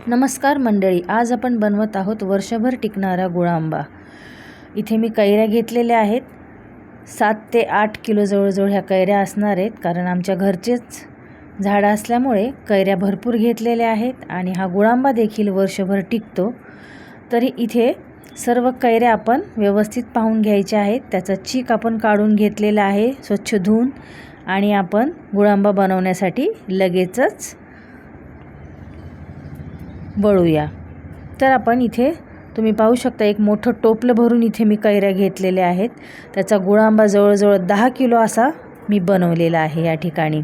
नमस्कार मंडळी, आज आपण बनवत आहोत वर्षभर टिकणारा गुळांबा। इथे मी कैऱ्या घेतलेल्या आहेत। 7 ते 8 किलो जवळजवळ ह्या कैऱ्या असणार आहेत, कारण आमच्या घरचेच झाडं असल्यामुळे कैऱ्या भरपूर घेतलेल्या आहेत आणि हा गुळांबा देखील वर्षभर टिकतो। तरी इथे सर्व कैऱ्या आपण व्यवस्थित पाहून घ्यायच्या आहेत। त्याचा चीक आपण काढून घेतलेला आहे स्वच्छ धुवून, आणि आपण गुळांबा बनवण्यासाठी लगेचच वळूया। तर आपण इथे तुम्ही पाहू शकता एक मोठं टोपलं भरून इथे मी कैऱ्या घेतलेल्या आहेत। त्याचा गुळांबा जवळजवळ 10 किलो असा मी बनवलेला आहे। या ठिकाणी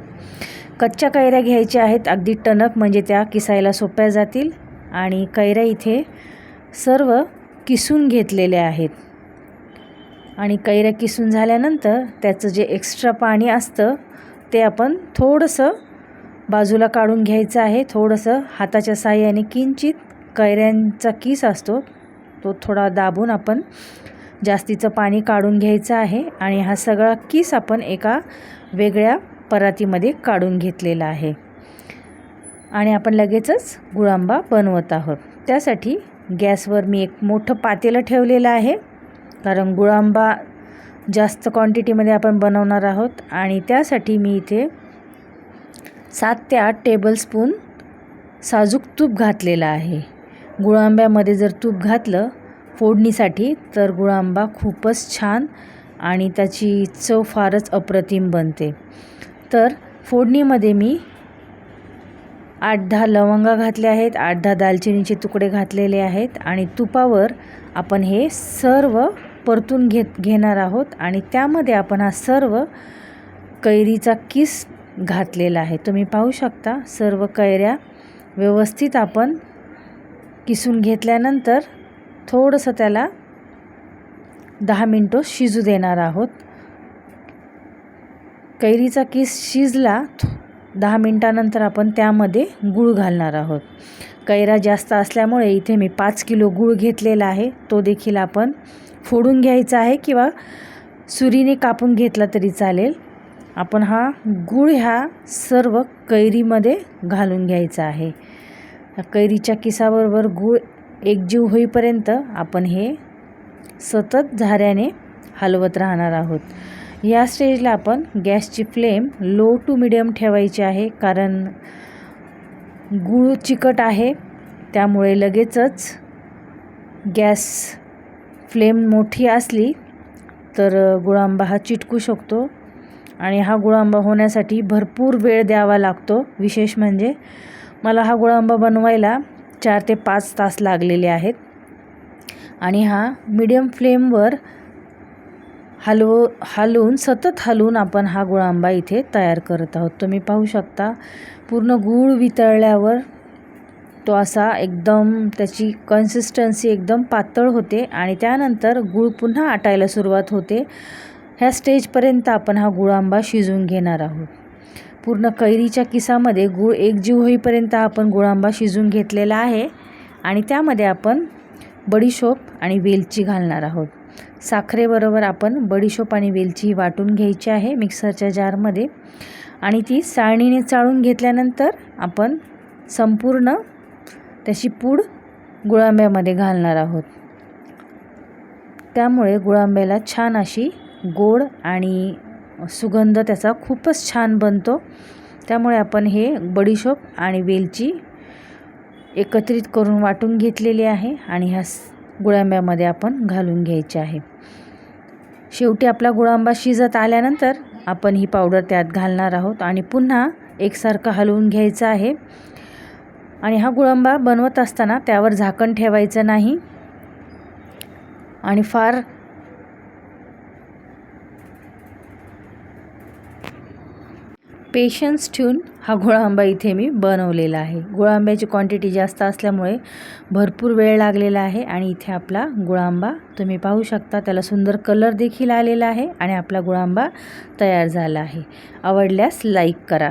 कच्च्या कैऱ्या घ्यायच्या आहेत, अगदी टणक, म्हणजे त्या किसायला सोप्या जातील। आणि कैऱ्या इथे सर्व किसून घेतलेल्या आहेत आणि कैऱ्या किसून झाल्यानंतर त्याचं जे एक्स्ट्रा पाणी असतं ते आपण थोडंसं बाजूला काढून घ्यायचं आहे। थोडंसं हाताच्या साहाय्याने किंचित कैऱ्यांचा किस असतो तो थोडा दाबून आपण जास्तीचं पाणी काढून घ्यायचं आहे। आणि हा सगळा किस आपण एका वेगळ्या परातीमध्ये काढून घेतलेला आहे आणि आपण लगेचच गुळांबा बनवत आहोत। त्यासाठी गॅसवर मी एक मोठं पातेलं ठेवलेलं आहे, कारण गुळांबा जास्त क्वांटिटीमध्ये आपण बनवणार आहोत। आणि त्यासाठी मी इथे 7 ते 8 टेबलस्पून साजूक तूप घातलेलं आहे। गुळांब्यामध्ये जर तूप घातलं फोडणीसाठी तर गुळांबा खूपच छान आणि त्याची चव फारच अप्रतिम बनते। तर फोडणीमध्ये मी 8-10 लवंगा घातल्या आहेत, 8-10 दालचिनीचे तुकडे घातलेले आहेत आणि तुपावर आपण हे सर्व परतून घेणार आहोत। आणि त्यामध्ये आपण हा सर्व कैरीचा किस घातलेला आहे। तुम्ही पाहू शकता सर्व कैऱ्या व्यवस्थित आपण किसून घेतल्यानंतर थोडंसं त्याला 10 मिनिटं शिजू देणार आहोत। कैरीचा किस शिजला 10 मिनिटानंतर आपण त्यामध्ये गूळ घालणार आहोत। कैरा जास्त असल्यामुळे इथे मी 5 किलो गूळ घेतलेला आहे, तो देखील आपण फोडून घ्यायचा आहे किंवा सुरीने कापून घेतला तरी चालेल। आपण हा गूळ ह्या सर्व कैरीमध्ये घालून घ्यायचा आहे। कैरीच्या किसाबरोबर गूळ एकजीव होईपर्यंत आपण हे सतत झाऱ्याने हलवत राहणार आहोत। या स्टेजला आपण गॅसची फ्लेम लो टू मीडियम ठेवायची आहे, कारण गूळ चिकट आहे त्यामुळे लगेचच गॅस फ्लेम मोठी असली तर गुळांबा हा चिटकू शकतो आणि हा गुळांबा होण्यासाठी भरपूर वेळ द्यावा लागतो। विशेष म्हणजे मला हा गुळांबा बनवायला 4 ते 5 तास लागलेले आहेत आणि हा मीडियम फ्लेमवर हलवून सतत हलवून आपण हा गुळांबा इथे तयार करत आहोत। तुम्ही पाहू शकता पूर्ण गूळ वितळल्यावर तो असा एकदम त्याची कन्सिस्टन्सी एकदम पातळ होते आणि त्यानंतर गूळ पुन्हा आटायला सुरुवात होते। ह्या स्टेजपर्यंत आपण हा गुळांबा शिजवून घेणार आहोत। पूर्ण कैरीच्या किसामध्ये गूळ एकजीव होईपर्यंत आपण गुळांबा शिजवून घेतलेला आहे आणि त्यामध्ये आपण बडीशोप आणि वेलची घालणार आहोत। साखरेबरोबर आपण बडीशोप आणि वेलची वाटून घ्यायची आहे मिक्सरच्या जारमध्ये आणि ती चाळणीने चाळून घेतल्यानंतर आपण संपूर्ण त्याची पूड गुळांब्यामध्ये घालणार आहोत। त्यामुळे गुळांब्याला छान अशी गोड आणि सुगंध त्याचा खूपच छान बनतो। त्यामुळे आपण हे बडीशोप आणि वेलची एकत्रित करून वाटून घेतलेली आहे आणि ह्या गुळांब्यामध्ये आपण घालून घ्यायची आहे। शेवटी आपला गुळांबा शिजत आल्यानंतर आपण ही पावडर त्यात घालणार आहोत आणि पुन्हा एकसारखं हलवून घ्यायचं आहे। आणि हा गुळांबा बनवत असताना त्यावर झाकण ठेवायचं नाही आणि फार पेशन्स ठेवून हा गुळांबा इथे मी बनवलेला आहे। गुळांब्याची क्वांटिटी जास्त असल्यामुळे भरपूर वेळ लागलेला आहे आणि इथे आपला गुळांबा तुम्ही पाहू शकता, त्याला सुंदर कलर देखील आलेला आहे आणि आपला गुळांबा तयार झाला आहे। आवडल्यास लाईक करा।